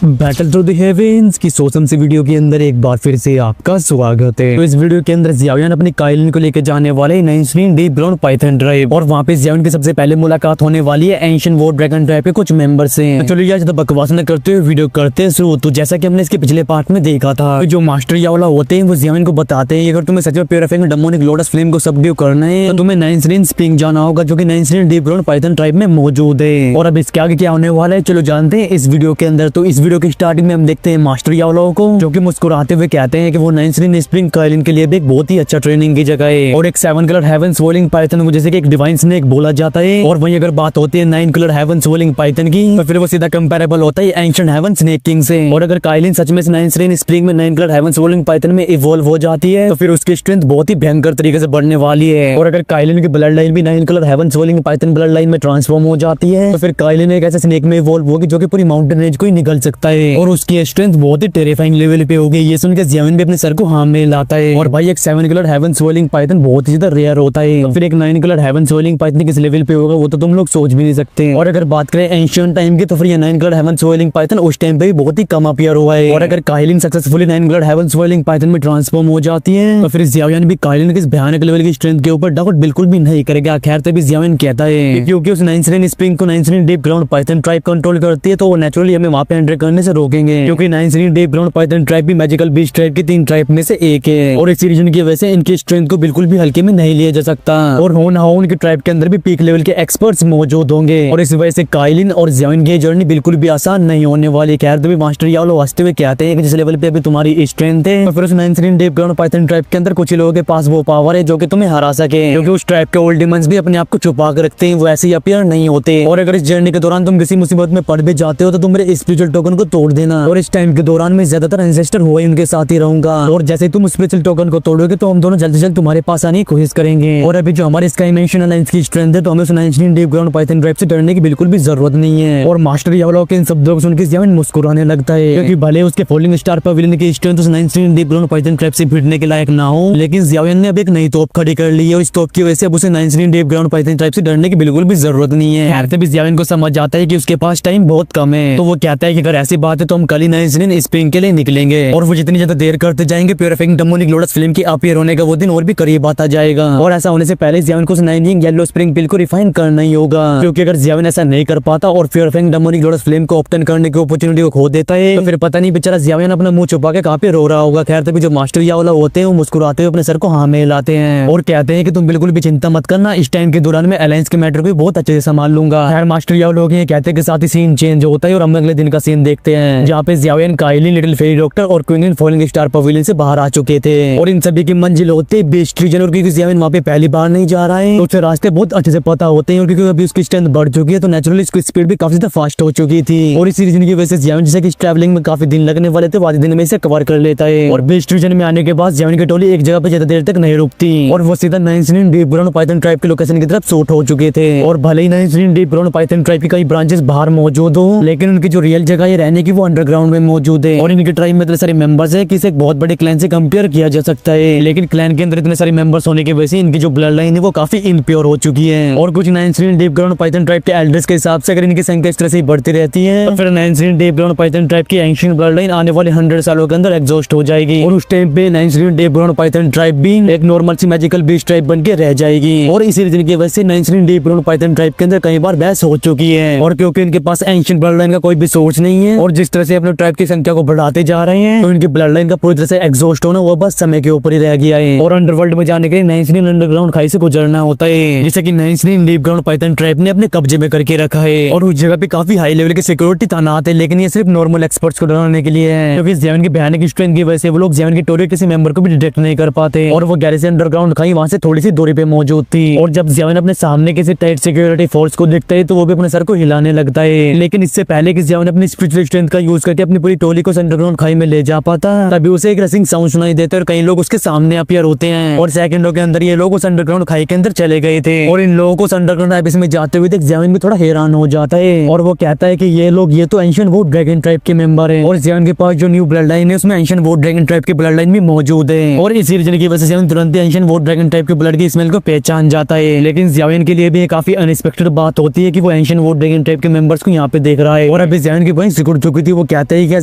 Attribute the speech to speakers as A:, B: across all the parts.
A: Battle through the heavens की सोसम सी video के अंदर एक बार फिर से आपका स्वागत है। तो इस वीडियो के अंदर जियावियन अपनी काइलिन को लेकर जाने वाले 9 डीप ग्राउंड पाइथन ड्राइव और वहाँ पे जियावियन की सबसे पहले मुलाकात होने वाली है एंशिएंट वॉर ड्रैगन ड्राइव के कुछ मेंबर से। तो चलिए यार ज्यादा बकवास न करते हुए वीडियो करते शुरू। तो जैसा कि हमने इसके पिछले पार्ट में देखा था, जो मास्टर यावला होते हैं वो जियावियन को बताते हैं अगर तुम्हें सच में प्योरीफाइंग डेमोनिक लोटस फ्लेम को सबड्यू करना है तो तुम्हें 9 स्प्रिंग जाना होगा, जो कि 9 डीप ग्राउंड पाइथन ड्राइव में मौजूद है। और अब इसके आगे क्या होने वाला है चलो जानते हैं इस वीडियो के अंदर। तो इस वीडियो की स्टार्टिंग में हम देखते हैं मास्टर यावलाओ को, जो कि मुस्कुराते हुए कहते हैं कि वो 9 स्प्रिंग काइलिन के लिए भी एक बहुत ही अच्छा ट्रेनिंग की जगह है और एक 7 कलर हेवन सोलिंग पाइथन को जैसे कि एक डिवाइन स्नेक बोला जाता है। और वहीं अगर बात होती है 9 कलर हेवन सोलिंग पाइथन की तो फिर वो सीधा कंपेरेबल होता है एंशिएंट हेवन स्नेक किंग से। और अगर काइलिन सच में 9 स्प्रिंग में 9 कलर हेवन सोलिंग पाइथन में इवॉल्व हो जाती है तो फिर उसकी स्ट्रेंथ बहुत ही भयंकर तरीके से बढ़ने वाली है। और अगर काइलिन की ब्लड लाइन भी 9 colour heaven soaring python blood line में ट्रांसफॉर्म हो जाती है तो फिर काइलिन एक ऐसे स्नेक में इवॉल्व होगी जो कि पूरी माउंटेन रेंज को ही निकल सकता है और उसकी स्ट्रेंथ बहुत ही टेरिफाइंग लेवल पे होगी। ये सुनकर जियावियन भी अपने सर को हाँ में लाता है। और भाई एक 7 कलर हेवन सोलिंग पाइथन बहुत ही ज्यादा रेयर होता है, फिर एक 9 कलर हेवन सोलिंग पाइथन किस लेवल पे होगा वो तो तुम लोग सोच भी नहीं सकते। और अगर बात करें एंशिएंट टाइम की तो फिर ये 9 कलर हेवन सोलिंग पाइथन उस टाइम पे भी बहुत ही कम अपीयर हुआ है। और अगर Qilin successfully 9 colour heaven soaring python में ट्रांसफॉर्म हो जाती है तो फिर जियावियन भी काइलिन के इस भयानक लेवल की स्ट्रेंथ के ऊपर डाउट बिल्कुल भी नहीं करेगा। खैर तभी जियावियन कहता है क्योंकि उस 9 स्प्रिंग को 9 deep ground Python tribe control करती है तो वो नेचुरली हमें वहां पे एंटर करने से रोकेंगे, क्योंकि 9 डीप ग्राउंड पाइथन ट्राइब भी मैजिकल बीस्ट ट्राइब की 3 ट्राइब में से एक है और इस रीजन की वजह से इनकी स्ट्रेंथ को बिल्कुल भी हल्के में नहीं लिया जा सकता और हो ना हो उनके ट्राइब के अंदर भी पीक लेवल के एक्सपर्ट्स मौजूद होंगे और इस वजह से काइलिन और जियावियन की जर्नी बिल्कुल भी आसान नहीं होने वाली। खैर तभी मास्टर यावलो हंसते हुए कहते हैं कि जिस लेवल पे अभी तुम्हारी स्ट्रेंथ है तो फिर उस 9 डीप ग्राउंड पाइथन ट्राइब के अंदर कुछ ही लोगों के पास वो पावर है जो कि तुम्हें हरा सके, क्योंकि उस ट्राइब के ओल्ड डिमंस भी अपने आप को छुपा कर रखते हैं, वो ऐसे ही अपीयर नहीं होते। और अगर इस जर्नी के दौरान तुम किसी मुसीबत में पड़ भी जाते हो तो तुम मेरे स्पिरिचुअल टोकन को तोड़ देना और इस टाइम के दौरान मैं ज्यादातर एंसेस्टर हुआ ही उनके साथ ही रहूंगा और जैसे तुम स्पिरिचुअल टोकन को तोड़ोगे तो हम दोनों जल्द से जल्द तुम्हारे पास आने की कोशिश करेंगे। और अभी जो हमारे स्काई डायमेंशन अलायंस की स्ट्रेंथ है तो हमें उस 9 डीप ग्राउंड पाइथन ड्राइव से डरने की बिल्कुल भी जरूरत नहीं है। और मास्टर यावलो के इन शब्दों को सुनकर जियावियन मुस्कुराने लगता है, क्योंकि भले उसके फॉलिंग स्टार पवेलियन की स्ट्रेंथ उस 9 डीप ग्राउंड पाइथन ड्राइव से भिड़ने के लायक ना हो, लेकिन जियावियन ने अब एक नई तोप खड़ी कर ली है और इस तोप की वजह से अब उसे 9 डीप ग्राउंड पाइथन ड्राइव से डरने की बिल्कुल भी जरूरत नहीं है। खैर तभी जियावियन को समझ आता है कि उसके पास टाइम बहुत कम है, तो वो कहता है कि अगर ऐसी बात है तो हम कल ही 9 स्प्रिंग के लिए निकलेंगे और वो जितनी ज्यादा देर करते जाएंगे प्योरीफाइंग डेमोनिक लोटस फ्लेम की अपीयर होने का वो दिन और भी करीब आता जाएगा। और ऐसा होने से पहले जियावियन को 9 येलो स्प्रिंग पिल को रिफाइन करना ही होगा, क्योंकि अगर जियावियन ऐसा नहीं कर पाता और प्योरीफाइंग डेमोनिक लोटस फ्लेम को ऑब्टेन करने की अपॉर्चुनिटी को खो देता है तो फिर पता नहीं बेचारा जियावियन अपना मुंह छुपा के कहां पे रो रहा होगा। खैर तभी जो मास्टर यावला होते हैं वो मुस्कुराते हुए अपने सर को हाँ में हिलाते हैं और कहते हैं कि तुम बिल्कुल भी चिंता मत करना, इस टाइम के दौरान मैं अलायंस के मैटर को बहुत अच्छे से संभाल लूंगा। खैर मास्टर यावला ये कहते हैं कि साथ ही सीन चेंज होता है और हम अगले दिन का सीन देखते हैं जहाँ पे जियावियन, काइलिन, लिटिल फेरी डॉक्टर और क्वीन फॉलिंग स्टार पवेलियन से बाहर आ चुके थे और इन सभी की मंजिल होते है बेस्ट रीजन। और क्योंकि जियावियन वहाँ पे पहली बार नहीं जा रहा है तो उसे रास्ते बहुत अच्छे से पता होते हैं और क्योंकि अभी उसकी स्ट्रेंथ बढ़ चुकी है तो नेचुरली उसकी स्पीड भी काफी ज्यादा फास्ट हो चुकी थी और इसी रीजन की वजह से जियावियन जैसे कि ट्रैवलिंग में काफी दिन लगने वाले थे आधे दिन में इसे कवर कर लेता है। और बेस्ट रीजन में आने के बाद जियावियन की टोली एक जगह पे ज्यादा देर तक नहीं रुकती और वो सीधा 9 डीप ग्राउंड पाइथन ट्राइब के लोकेशन की तरफ शूट हो चुके थे। और भले ही 9 डीप ग्राउंड पाइथन ट्राइब की कई ब्रांचेस बाहर मौजूद हो, लेकिन उनकी जो रियल जगह है रहने की वो अंडरग्राउंड में मौजूद है और इनकी ट्राइब में इतने सारे मेंबर्स है कि इसे एक बहुत बड़े क्लैन से कंपेयर किया जा सकता है, लेकिन क्लैन के अंदर इतने सारे मेंबर्स होने की वजह से इनकी जो ब्लड लाइन है वो काफी इनप्योर हो चुकी है। और कुछ 9 डीप ग्राउंड पाइथन ट्राइब के एल्डर्स के हिसाब से अगर इनकी संख्या इस तरह से बढ़ती रहती है तो फिर 9 डीप ग्राउंड पाइथन ट्राइब की एंशिएंट ब्लड लाइन आने वाले 100 सालों के अंदर एग्जॉस्ट हो जाएगी और उस टाइम पे 9 डीप ग्राउंड पाइथन ट्राइब भी एक नॉर्मल सी मैजिकल बीस्ट ट्राइब बन के रह जाएगी। और इसी रीजन की वजह से 9 डीप ग्राउंड पाइथन ट्राइब के अंदर कई बार बहस हो चुकी है और क्योंकि इनके पास एंशिएंट ब्लड लाइन का कोई भी सोर्स नहीं है और जिस तरह से अपने ट्राइब की संख्या को बढ़ाते जा रहे हैं तो इनकी ब्लड लाइन का पूरी तरह से एग्जॉस्ट होना वो बस समय के ऊपर ही रह गया है। और अंडरवर्ल्ड में जाने के लिए 9 अंडरग्राउंड खाई से गुजरना होता है, जैसे कि 9 डीप ग्राउंड पाइथन ट्राइब ने अपने कब्जे में करके रखा है और उस जगह पे काफी हाई लेवल की सिक्योरिटी तैनात है, लेकिन ये सिर्फ नॉर्मल एक्सपर्ट्स को डराने के लिए है, क्योंकि जियावियन की भयानक स्ट्रेंथ की वजह से वो लोग जियावियन की टोली किसी मेंबर को भी डिटेक्ट नहीं कर पाते और वो गैरेज अंडरग्राउंड खाई वहां से थोड़ी सी दूरी पे मौजूद थी। और जब जियावियन अपने सामने किसी टाइट सिक्योरिटी फोर्स को देखता है तो वो भी अपने सर को हिलाने लगता है, लेकिन इससे पहले कि जियावियन अपनी स्पिरिचुअल स्ट्रेंथ का यूज करके अपनी पूरी टोली को अंडरग्राउंड खाई में ले जा पाता तभी उसे एक रसिंग साउंड सुनाई देता है और कई लोग उसके सामने अपीयर होते हैं और सेकंडों के अंदर ये लोग उस अंडरग्राउंड खाई के अंदर चले गए थे और इन लोगों को अंडरग्राउंड एबिस में जाते हुए देख जियावियन भी थोड़ा हैरान हो जाता है और वो कहता है कि ये तो एंशिएंट वॉर ड्रैगन ट्राइब के मेंबर हैं और जियावियन के पास जो न्यू ब्लड लाइन है उसमें एंशिएंट वॉर ड्रैगन ट्राइब की ब्लड लाइन भी मौजूद है और इसी रीजन की वजह से जियावियन तुरंत एंशिएंट वॉर ड्रैगन ट्राइब के ब्लड की स्मेल को पहचान जाता है। लेकिन जियावियन के लिए भी काफी अनएक्सपेक्टेड बात होती है कि वो एंशिएंट वॉर ड्रैगन ट्राइब के मेंबर्स को यहाँ पे देख रहा है और अभी जियावियन की वही उड़ चुकी थी। वो कहते हैं कि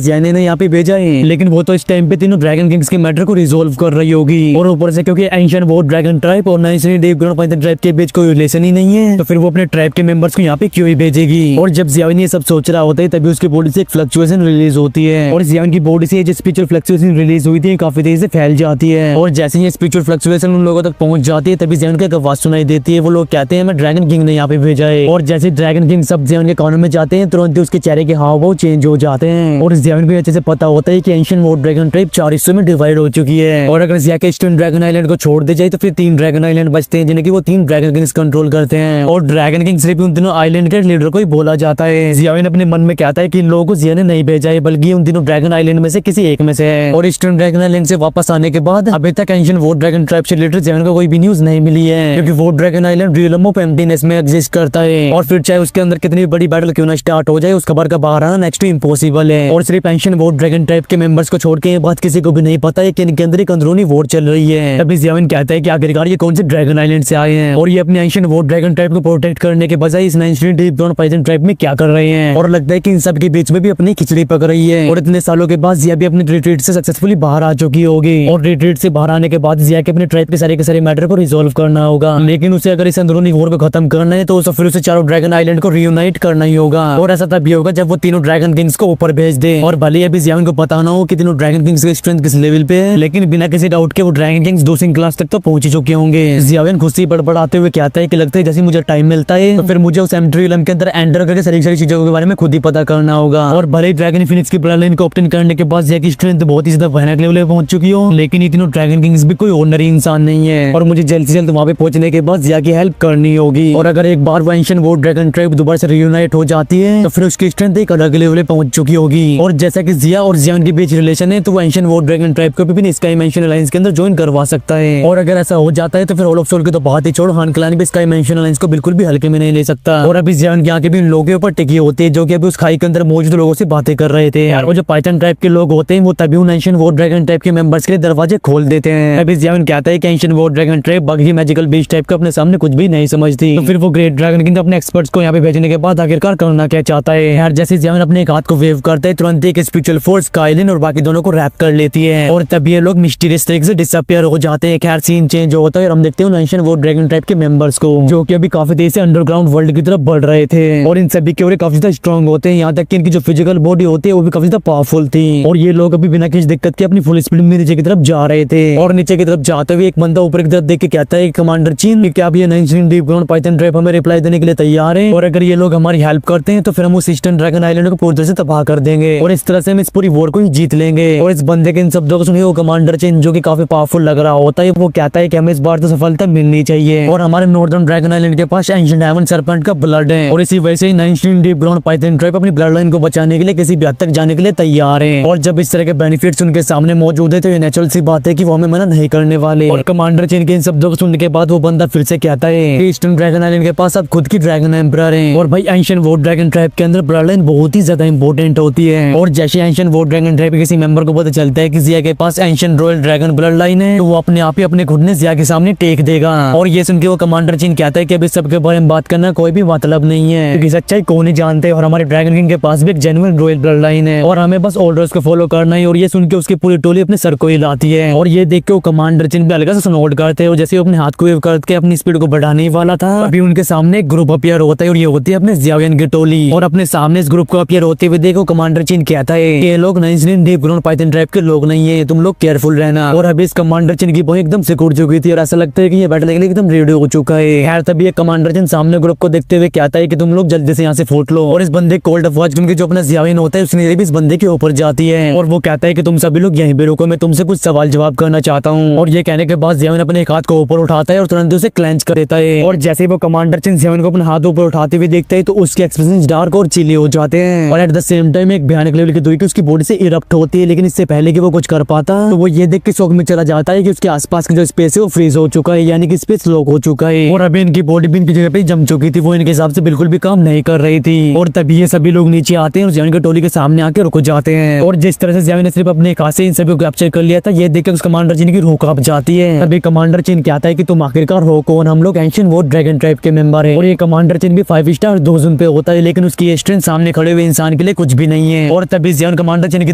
A: जियाने ने यहाँ पे भेजा है, लेकिन वो तो इस टाइम पे तीनों ड्रैगन किंग्स के मैटर को रिजोल्व कर रही होगी। और ऊपर से क्योंकि एंशिएंट वॉर ड्रैगन ट्राइब और nicely deep ground Python tribe के बीच कोई रिलेशन ही नहीं है, तो फिर वो अपने ट्राइब के मेंबर्स को यहाँ पे क्यों ही भेजेगी। और जब जियाविन ये सब सोच रहा होता है तभी उसकी बॉडी से एक फ्लक्चुएशन रिलीज होती है, और जियाविन की बॉडी से जो स्पिरिचुअल फ्लक्चुएशन रिलीज हुई थी काफी तेजी से फैल जाती है। और जैसे ही स्पिरिचुअल फ्लक्चुएशन उन लोगों तक पहुंच जाती है तभी जियाविन को एक आवाज सुनाई देती है। वो लोग कहते हैं मैं ड्रैगन किंग ने यहाँ पे भेजा है। और जैसे ड्रैगन किंग सब जियाविन के कानों में जाते हैं तुरंत ही उसके चेहरे के हाव भाव चेंज हो जाते हैं। और जियाविन को अच्छे से पता होता है कि एंशिएंट वॉर ड्रैगन ट्राइब 4 हिस्सों में डिवाइड हो चुकी है, और अगर जिया के ईस्टर्न ड्रैगन आइलैंड को छोड़ दे जाए तो फिर 3 ड्रैगन आइलैंड बचते हैं जिन्हें कि वो 3 ड्रैगन किंग्स कंट्रोल करते हैं। और ड्रैगन किंग सिर्फ उन तीनों आइलैंड के लीडर को ही बोला जाता है। जियाविन अपने मन में कहता है कि इन लोगों को जिया ने नहीं भेजा है बल्कि उन तीनों ड्रैगन आइलैंड में से किसी एक में से है। और ईस्टर्न ड्रैगन आइलैंड से वापस आने के बाद अभी तक एंशिएंट वॉर ड्रैगन ट्राइब से रिलेटेड जियाविन को कोई भी न्यूज नहीं मिली है, क्योंकि war dragon island realm of emptiness में एग्जिस्ट करता है। और फिर चाहे उसके अंदर कितनी बड़ी बैटल क्यों ना स्टार्ट हो जाए उस खबर का बाहर आना नेक्स्ट टू इम्पॉसिबल है। और सिर्फ एंशिएंट वॉर ड्रैगन ट्राइब के मेंबर्स को छोड़ के ये बात किसी को भी नहीं पता है कि इनके अंदर एक अंदरूनी वॉर चल रही है। तभी जियाविन कहता है कि आखिरकार ये कौन से ड्रैगन आइलैंड से आए हैं और ये अपने एंशिएंट वॉर ड्रैगन ट्राइब को प्रोटेक्ट करने के बजाय इस nicely deep ground Python tribe में क्या कर रहे हैं। और लगता है कि इन सब के बीच में भी अपनी खिचड़ी पक रही है। और इतने सालों के बाद जिया भी अपने रिट्रीट से सक्सेसफुली बाहर आ चुकी होगी, और रिट्रीट से बाहर आने के बाद जिया के अपने ट्राइब के सारे मैटर को रिजोल्व करना होगा। लेकिन उसे अगर इस अंदरूनी वॉर को खत्म करना है तो फिर उसे चारों ड्रैगन आइलैंड को रियूनाइट करना ही होगा। और ऐसा तभी होगा जब वो तीनों ड्रैगन किंग्स को ऊपर भेज दे। और भले अभी जियाविन को पता ना हो कि तीनों ड्रैगन किंग्स की स्ट्रेंथ किस लेवल पे है, लेकिन बिना किसी डाउट के वो ड्रैगन किंग्स 2 क्लास तक तो पहुंच ही चुके होंगे। जियाविन खुशी बड़बड़ाते हुए कहता है कि लगता है जैसे मुझे टाइम मिलता है तो फिर मुझे उस एम्प्टी रियलम के अंदर एंटर करके सारी चीजों के बारे में खुद ही पता करना होगा। और भले ही ड्रैगन फिनिक्स की ब्लड लाइन को ऑब्टेन करने के बाद जिया की स्ट्रेंथ बहुत ही ज्यादा भयानक लेवल पे पहुंच चुकी हो, लेकिन ये तीनों ड्रैगन किंग्स भी कोई ऑर्डिनरी इंसान नहीं है। और मुझे जल्द से जल्द वहां पे पहुंचने के बाद जिया की हेल्प करनी होगी। और अगर एक बार वो एंशिएंट वॉर ड्रैगन ट्राइब दोबारा से रियूनाइट हो जाती है तो फिर उसकी स्ट्रेंथ एक अलग लेवल पे पहुंच चुकी होगी। और जैसा कि जिया और जियाविन के बीच रिलेशन है तो वो एंशिएंट वॉर ड्रैगन ट्राइब को भी स्काई मैंशन अलायंस के अंदर ज्वाइन करवा सकता है। और अगर ऐसा हो जाता है तो फिर ऑल ऑफ सोल की तो बात ही छोड़, हान क्लैन भी स्काई मैंशन अलायंस को बिल्कुल भी हल्के में नहीं ले सकता। और अभी जियाविन की आंखें भी उन लोगों के ऊपर टिकी होती है जो कि अभी उस खाई के अंदर मौजूद लोगों से बातें कर रहे थे। और वो जो पाइथन ट्राइब के लोग होते हैं वो तभी उन एंशिएंट वॉर ड्रैगन ट्राइब के मेंबर्स के लिए दरवाजे खोल देते हैं। अभी जियाविन कहता है कि एंशिएंट वॉर ड्रैगन ट्राइब बाकी मैजिकल बीच टाइप का अपने सामने कुछ भी नहीं समझती, तो फिर वो ग्रेट ड्रैगन किंग अपने एक्सपर्ट्स को यहाँ पे भेजने के बाद आखिरकार करना क्या चाहता है। यार जैसे जियाविन अपने एक हाथ को वेव करता है तुरंत एक स्पिरिचुअल फोर्स काइलिन और बाकी दोनों को रैप कर लेती है, और तब ये लोग मिस्टीरियस तरीके से डिसअपियर हो जाते हैं। खैर सीन चेंज होता है और हम देखते हैं एंशिएंट वॉर ड्रैगन ट्राइब के मेंबर्स को जो कि अभी काफी तेजी से अंडरग्राउंड वर्ल्ड की तरफ बढ़ रहे थे, और इन सभी के काफी ज्यादा स्ट्रॉन्ग होते हैं। यहाँ तक कि इनकी जो फिजिकल बॉडी होती है वो भी काफी ज्यादा पावरफुल थी, और ये लोग अभी बिना किसी दिक्कत के अपनी फुल स्पीड में नीचे की तरफ जा रहे थे। और नीचे की तरफ जाते हुए एक बंदा ऊपर की तरफ देख के कहता है कमांडर चीन क्या आप ये nicely deep ground Python tribe हमें रिप्लाई देने के लिए तैयार है, और अगर ये लोग हमारी हेल्प करते हैं तो फिर हम उस ईस्टर्न ड्रैगन आइलैंड को पूरी तरह से तबाह कर देंगे, और इस तरह से हम इस पूरी वॉर को ही जीत लेंगे। और इस बंदे के इन शब्दों को सुनिए वो कमांडर चीन जो कि काफी पावरफुल लग रहा होता है वो कहता है कि हमें इस बार तो सफलता मिलनी चाहिए, और हमारे नॉर्दर्न ड्रैगन आइलैंड के पास एंशिएंट डायमंड सरपेंट का ब्लड है, और इसी वजह से nicely deep ground Python tribe अपनी ब्लड लाइन को बचाने के लिए किसी भी हद तक जाने के लिए तैयार है। और जब इस तरह के बेनिफिट्स उनके सामने मौजूद है तो ये नेचुरल सी बात है कि वो हमें मना नहीं करने वाले। और कमांडर चीन के इन शब्दों को सुनने के बाद वो बंदा फिर से कहता है कि ईस्टर्न ड्रैगन आइलैंड के पास अब खुद की ड्रैगन एम्परर है, और भाई एंशिएंट वॉर ड्रैगन ट्राइब के अंदर ब्लड लाइन बहुत ही ज्यादा इंपॉर्टेंट होती है। और जैसे एंशिएंट वॉर ड्रैगन ट्राइब के किसी मेंबर को पता चलता है कि जिया के पास ancient royal dragon blood line है तो वो अपने आप ही अपने घुटने जिया के सामने टेक देगा। और ये सुन के वो कमांडर चीन कहता है कि अभी सबके बारे में बात करना कोई भी मतलब नहीं है, क्योंकि सच्चाई कौन नहीं जानते, और हमारे ड्रैगन किंग के पास भी एक जेन्युइन रॉयल ब्लड लाइन है और हमें बस ऑर्डर्स को फॉलो करना है। और ये सुन के उसकी पूरी टोली अपने सर को हिलाती है, और ये देख के वो कमांडर चीन पे हल्का सा स्नोड करते हैं, और जैसे वो अपने हाथ को वेव करके अपनी स्पीड को बढ़ाने वाला था अभी उनके सामने एक ग्रुप अपीयर होता है, और ये होती है अपने जियाविन की टोली। और अपने सामने इस ग्रुप को अपीयर होते हुए देखो कमांडर चीन कहता है कि ये लोग nicely deep ground Python tribe के लोग नहीं है, तुम लोग केयरफुल रहना। और अभी इस कमांडर चीन की बहुत एकदम सिकुड़ चुकी थी और ऐसा लगता है कि ये बैटल के लिए एकदम रेडी हो चुका है। यार तभी ये कमांडर चीन सामने ग्रुप को देखते हुए कहता है कि तुम लोग जल्दी से यहाँ से फूट लो। और इस बंदे कोल्ड अफवाज क्योंकि जो अपना जियाविन होता है उसने भी इस बंदे के ऊपर जाती है, और वो कहता है कि तुम सभी लोग यहीं पे रुको, मैं तुमसे कुछ सवाल जवाब करना चाहता हूँ। और ये कहने के बाद जियाविन अपने एक हाथ को ऊपर उठाता है और तुरंत उसे क्लेंच कर देता है, और जैसे वो कमांडर चीन जियाविन को अपना हाथ ऊपर उठाते हुए देखता है तो उसके एक्सप्रेशन डार्क और चिली हो जाते हैं, और एट द सेम टाइम एक भयानक लेवल की दुई की उसकी बॉडी से इरप्ट होती है। लेकिन इससे पहले कि वो कुछ कर पाता तो वो ये देख के शॉक में चला जाता है कि उसके आसपास की जो स्पेस है वो फ्रीज हो चुका है, यानी कि स्पेस लॉक हो चुका है, और अभी इनकी बॉडी भी इनकी जगह पे जम चुकी थी, वो इनके हिसाब से बिल्कुल भी काम नहीं कर रही थी। और तभी ये सभी लोग नीचे आते हैं और जियाविन की टोली के सामने आके रुक जाते हैं, और जिस तरह से जियाविन ने सिर्फ अपने हाथ से इन सभी को कैप्चर कर लिया था ये देख के उस कमांडर चीन की रूह कांप जाती है। तभी कमांडर चीन कहता है कि तुम आखिरकार हो कौन, हम लोग एंशिएंट वॉर ड्रैगन ट्राइब के मेंबर है। और ये कमांडर चीन भी 5 स्टार 2 जोन पे होता है, लेकिन उसकी स्ट्रेंथ सामने खड़े हुए इंसान इंसान के लिए कुछ भी नहीं है। और तभी जियान कमांडर चिन की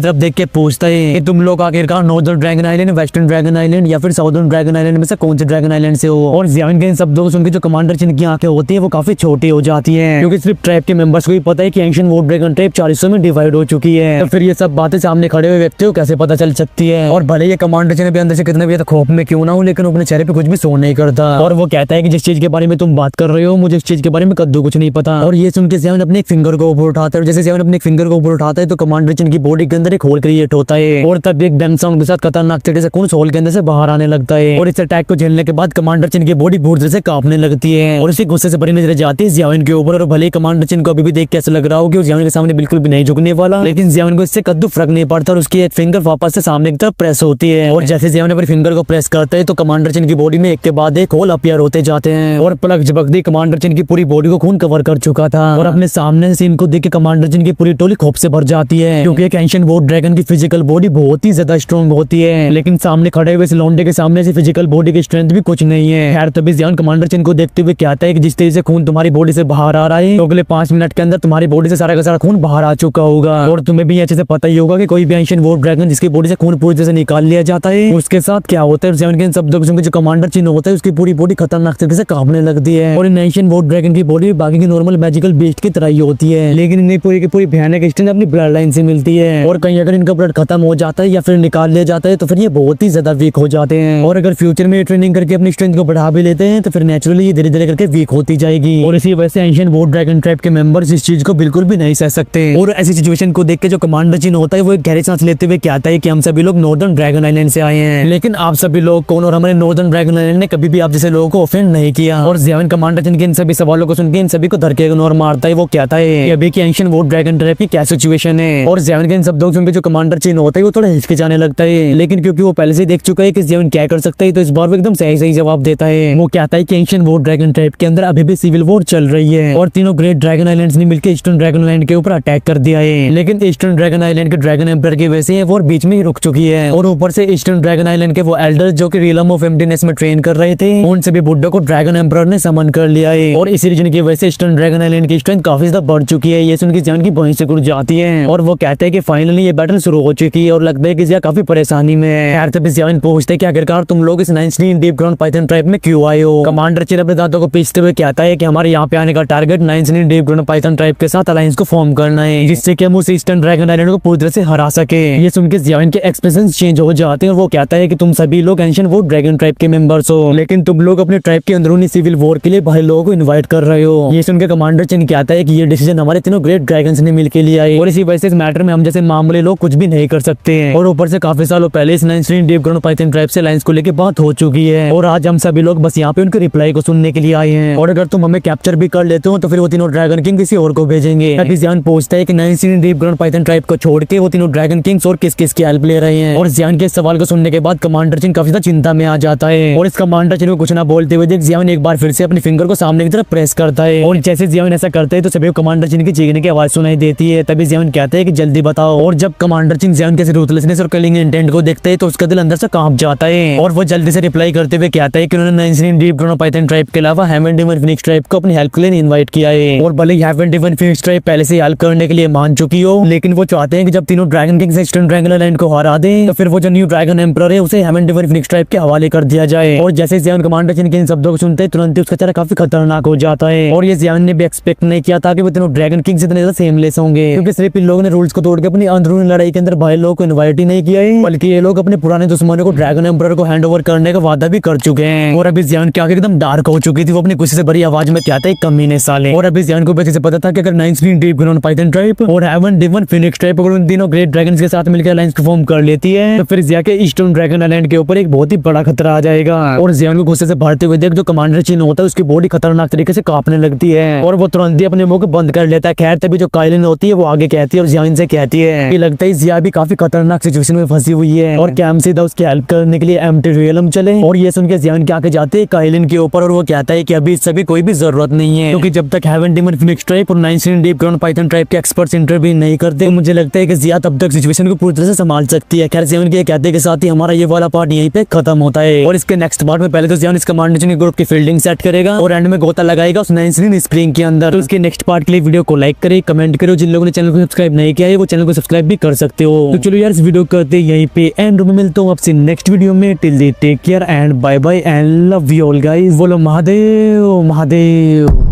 A: तरफ देख के पूछता है कि तुम लोग आखिरकार northern dragon island, western dragon island या फिर साउदर्न ड्रैगन आइलैंड में से कौन से ड्रैगन आइलैंड से हो। और जियान के इन शब्दों को सुनकर जो कमांडर चिन की आंखें होती है वो काफी छोटी हो जाती है, क्योंकि सिर्फ ट्राइब के मेंबर्स को ही पता है कि एंशिएंट वॉर ड्रैगन ट्राइब 4 हिस्सों में डिवाइड हो चुकी है। तो फिर ये सब बातें सामने खड़े हुए व्यक्ति को कैसे पता चल सकती है। और भले ये कमांडर चिन भी अंदर से कितने भी खौफ में क्यों ना हो, लेकिन अपने चेहरे पे कुछ भी शो नहीं करता। और वो कहता है कि जिस चीज के बारे में तुम बात कर रहे हो मुझे इस चीज के बारे में कद्दू कुछ नहीं पता। और ये सुन के जियान अपने एक फिंगर को ऊपर उठाता है। जैसे जियान अपने एक फिंगर को ऊपर उठाता है तो कमांडर चिन की बॉडी के अंदर एक होल क्रिएट होता है और तब एक बैंग साउंड के साथ खतरनाक तरीके से खून होल के अंदर से बाहर आने लगता है। और इस अटैक को झेलने के बाद कमांडर चिन की बॉडी बुरी तरह से कांपने लगती है और इसी गुस्से से भरी नजरें जाती है जियान के ऊपर। और भले ही कमांडर चिन को अभी भी देख के ऐसा लग रहा हो कि जियान के सामने बिल्कुल भी नहीं झुकने वाला, लेकिन जियान को इससे कद्दू फर्क नहीं पड़ता और उसकी एक फिंगर वापस से सामने की तरफ प्रेस होती है। और जैसे जियान अपनी फिंगर को प्रेस करता है तो कमांडर चिन की बॉडी में एक के बाद एक होल अपीयर होते जाते हैं और पलक झपकते कमांडर चिन की पूरी बॉडी को खून कवर कर चुका था। और अपने सामने सीन को देख के कमांडर चिन की पूरी टोली खौफ से भर जाती है, क्योंकि एक एंशिएंट वॉर ड्रैगन की फिजिकल बॉडी बहुत ही ज्यादा स्ट्रॉन्ग होती है, लेकिन सामने खड़े हुए इस लौंडे के सामने से फिजिकल बॉडी की स्ट्रेंथ भी कुछ नहीं है। खैर तभी जियान कमांडर चिन को देखते हुए कहता है कि जिस तेजी से खून तुम्हारी बॉडी से बाहर आ रहा है तो अगले 5 मिनट के अंदर तुम्हारी बॉडी से सारा का सारा खून बाहर आ चुका होगा। और तुम्हें भी अच्छे से पता ही होगा कि कोई भी एंशिएंट वॉर ड्रैगन जिसकी बॉडी से खून पूरी तरह से निकाल लिया जाता है उसके साथ क्या होता है। जियान के इन शब्दों को सुनकर जो कमांडर चिन होता है उसकी पूरी बॉडी खतरनाक तरीके से कांपने लगती है। और इन एंशिएंट वॉर ड्रैगन की बॉडी बाकी की नॉर्मल मैजिकल बीस्ट की तरह ही होती है, लेकिन इन्हें पूरी की पूरी भयानक स्ट्रेंथ अपनी ब्लड लाइन से मिलती है। और कहीं अगर इनका ब्लड खत्म हो जाता है या फिर निकाल लिया जाता है तो फिर ये बहुत ही ज्यादा वीक हो जाते हैं। और अगर फ्यूचर में ट्रेनिंग करके अपनी स्ट्रेंथ को बढ़ा भी लेते हैं तो फिर नेचुरली ये धीरे धीरे करके वीक होती जाएगी। और इसी वजह से एंशिएंट वॉर ड्रैगन ट्राइब के मेंबर्स इस चीज को बिल्कुल भी नहीं सह सकते। और ऐसी सिचुएशन को देख के जो कमांडर चिन होता है वो एक गहरी सांस लेते हुए कहता है कि हम सभी लोग नॉर्दर्न ड्रैगन आइलैंड से आए हैं, लेकिन आप सभी लोग कौन और हमारे नॉर्दर्न ड्रैगन आइलैंड ने कभी भी आप जैसे लोगों को ऑफेंड नहीं किया। और जियान कमांडर चिन के इन सभी सवालों को सुनकर इन सभी को धर के इग्नोर मारता है। वो कहता है कि अभी की एंशिएंट वॉर ड्रैगन ट्राइब की क्या सिचुएशन है। और जियान के इन शब्दों को सुनकर जो कमांडर चिन होता है वो थोड़ा हिचकिचाने लगता है, लेकिन क्योंकि वो पहले से देख चुका है कि जियान क्या कर सकता है तो इस बार वो एकदम सही जवाब देता है। वो कहता है कि एंशिएंट वॉर ड्रैगन ट्राइब के अंदर अभी भी सिविल वॉर चल रही है और तीनों ग्रेट ड्रैगन आइलैंड्स ने मिलकर ईस्टर्न ड्रैगन आइलैंड के ऊपर अटैक कर दिया है, लेकिन ईस्टर्न ड्रैगन आइलैंड के ड्रैगन एम्पायर की वजह से ये वॉर बीच में ही रुक चुकी है। और ऊपर से ईस्टर्न ड्रैगन आइलैंड के वो एल्डर्स जो कि रियलम ऑफ एम्प्टीनेस में ट्रेन कर रहे थे उन सभी बुड्ढों को ड्रैगन एम्पायर ने समन कर लिया है। और इसी रीजन की वजह से ईस्टर्न ड्रैगन आइलैंड की स्ट्रेंथ काफी ज्यादा बढ़ चुकी है। ये सुन के जियान की भौहें से उड़ जाती है और वो कहते हैं कि फाइनली ये बैटल शुरू हो चुकी है और लगता है कि जिया काफी परेशानी में है। खैर तभी जियान पूछते हैं कि आखिरकार तुम लोग इस 9 डीप ग्राउंड पाइथन ट्राइब में क्यों आए हो। कमांडर चिन अपने दांतों को पीसते हुए कहता है कि हमारे यहाँ पे आने का target 9 deep ground Python tribe के साथ अलायंस को फॉर्म करना है, जिससे कि हम उस ईस्टर्न ड्रैगन आइलैंड को पूरी तरह से हरा सके। ये सुन के जियान के एक्सप्रेशन चेंज हो जाते हैं और वो कहता है कि तुम सभी लोग एंशिएंट वॉर ड्रैगन ट्राइब के मेंबर्स हो, लेकिन तुम लोग अपने ट्राइब के अंदरूनी सिविल वॉर के लिए बाहर लोगों को इनवाइट कर रहे हो। ये सुन के कमांडर चिन कहता है कि ये डिसीजन हमारे तीनों ग्रेट ड्रैगन्स ने मिलकर लिया है और इसी वजह से इस मैटर में हम जैसे मामूली लोग कुछ भी नहीं कर सकते हैं। और ऊपर से काफी सालों पहले इस 9 डीप ग्राउंड पाइथन ट्राइब से अलायंस को लेकर बात हो चुकी है और आज हम सभी लोग बस यहाँ पे उनके रिप्लाई को सुनने के लिए आए हैं। और अगर तुम हमें कैप्चर भी कर लेते हो तो फिर वो तीनों ड्रैगन किंग किसी और को भेजेंगे। तभी जियान पूछता है कि 9 डीप ग्राउंड पाइथन ट्राइब को छोड़ के वो तीनों ड्रैगन किंग्स और किस किस की हेल्प ले रहे हैं। और जियान के इस सवाल को सुनने के बाद कमांडर चिन काफी ज्यादा चिंता में आ जाता है और इस कमांडर चिन को कुछ ना बोलते हुए देख जियान एक बार फिर से अपनी फिंगर को सामने की तरफ प्रेस करता है और जैसे जियान ऐसा करता है तो सभी कमांडर चिन की चीखने की आवाज सुनाई देती है। तभी जियान कहता है कि जल्दी बताओ। और जब कमांडर चिन जियान के रूथलेसनेस और किलिंग इंटेंट को देखते हैं तो उसका दिल अंदर से कांप जाता है और वो जल्दी से रिप्लाई करते हुए कहता है कि उन्होंने 9 डीप ग्राउंड पाइथन ट्राइब के अलावा हेवन डिवन फिनिक्स ट्राइब को अपनी हेल्प के लिए इनवाइट किया है। और भले ही हेवन डिवन फिनिक्स ट्राइब पहले से हेल्प करने के लिए मान चुकी हो, लेकिन वो चाहते हैं कि जब तीनों dragon Kings eastern dragon island को हरा दें तो फिर वो जो न्यू ड्रैगन एम्परर है उसे हेवन डिवन फिनिक्स ट्राइब के हवाले कर दिया जाए। और जैसे जियान कमांडर चिन के इन शब्दों को सुनते ही तुरंत ही उसका चेहरा काफी खतरनाक हो जाता है और ये जियान ने भी एक्सपेक्ट नहीं किया था कि वो तीनों ड्रैगन किंग्स इतने ज्यादा सेमलेस होंगे, क्योंकि सिर्फ इन लोगों ने रूल्स को तोड़ के अपनी अंदरूनी लड़ाई के अंदर भाई लोगों को इन्वाइट ही नहीं किया है, बल्कि ये लोग अपने पुराने दुश्मनों को ड्रैगन एम्परर को हैंड ओवर करने का वादा भी कर चुके हैं। और अभी जियान की आंखें एकदम डार्क हो चुकी थी। वो अपनी गुस्से से भरी आवाज में कहता है कमीने साले। और अभी जियान को भी अच्छे से पता था कि अगर 9 डीप ग्राउंड पाइथन ट्राइब और हेवन डिवन फिनिक्स ट्राइब अगर उन तीनों ग्रेट ड्रैगन्स के साथ मिलकर अलायंस को फॉर्म कर लेती है तो फिर जिया के ईस्टर्न ड्रैगन आइलैंड के ऊपर एक बहुत ही बड़ा खतरा आ जाएगा। और जियान को गुस्से से भरते हुए देख जो कमांडर चिन होता है उसकी बॉडी खतरनाक तरीके से कांपने लगती है और वो तुरंत ही अपने मुंह को बंद कर लेता है। खैर तभी जो काइलिन होती है वो आगे कहती है और जियान से कहती है कि लगता है जिया भी काफी खतरनाक सिचुएशन में फंसी हुई है और कैम सीधा उसकी हेल्प करने के लिए एम्प्टी रियलम चले। और ये सुन के जियान के आके जाते हैं काइलिन के ऊपर और वो कहता है कि अभी सभी कोई भी जरूरत नहीं है, क्योंकि जब तक हेवन डिमन फिनिक्स ट्राइब और 9 डीप ग्राउंड पाइथन ट्राइब के एक्सपर्ट्स इंटरव्यू नहीं करते तो मुझे लगता है कि जिया तब तक सिचुएशन को पूरी तरह से संभाल सकती है। खैर जियान के कहते के साथ ही हमारा ये वाला पार्ट यहीं पे खत्म होता है और इसके नेक्स्ट पार्ट में पहले तो जियान इस कमांडर चिन ग्रुप की फील्डिंग सेट करेगा और एंड में गोता लगाएगा उस 9 स्प्रिंग के अंदर। तो इसके नेक्स्ट पार्ट के लिए वीडियो को लाइक करें, कमेंट करें, फिर जिन लोगों ने चैनल को सब्सक्राइब नहीं किया है वो चैनल को सब्सक्राइब भी कर सकते हो। तो चलो यार इस वीडियो करते यहीं पे एंड में मिलता हूँ आपसे नेक्स्ट वीडियो में। Till then take care and bye bye and love you all guys. बोलो महादेव महादेव।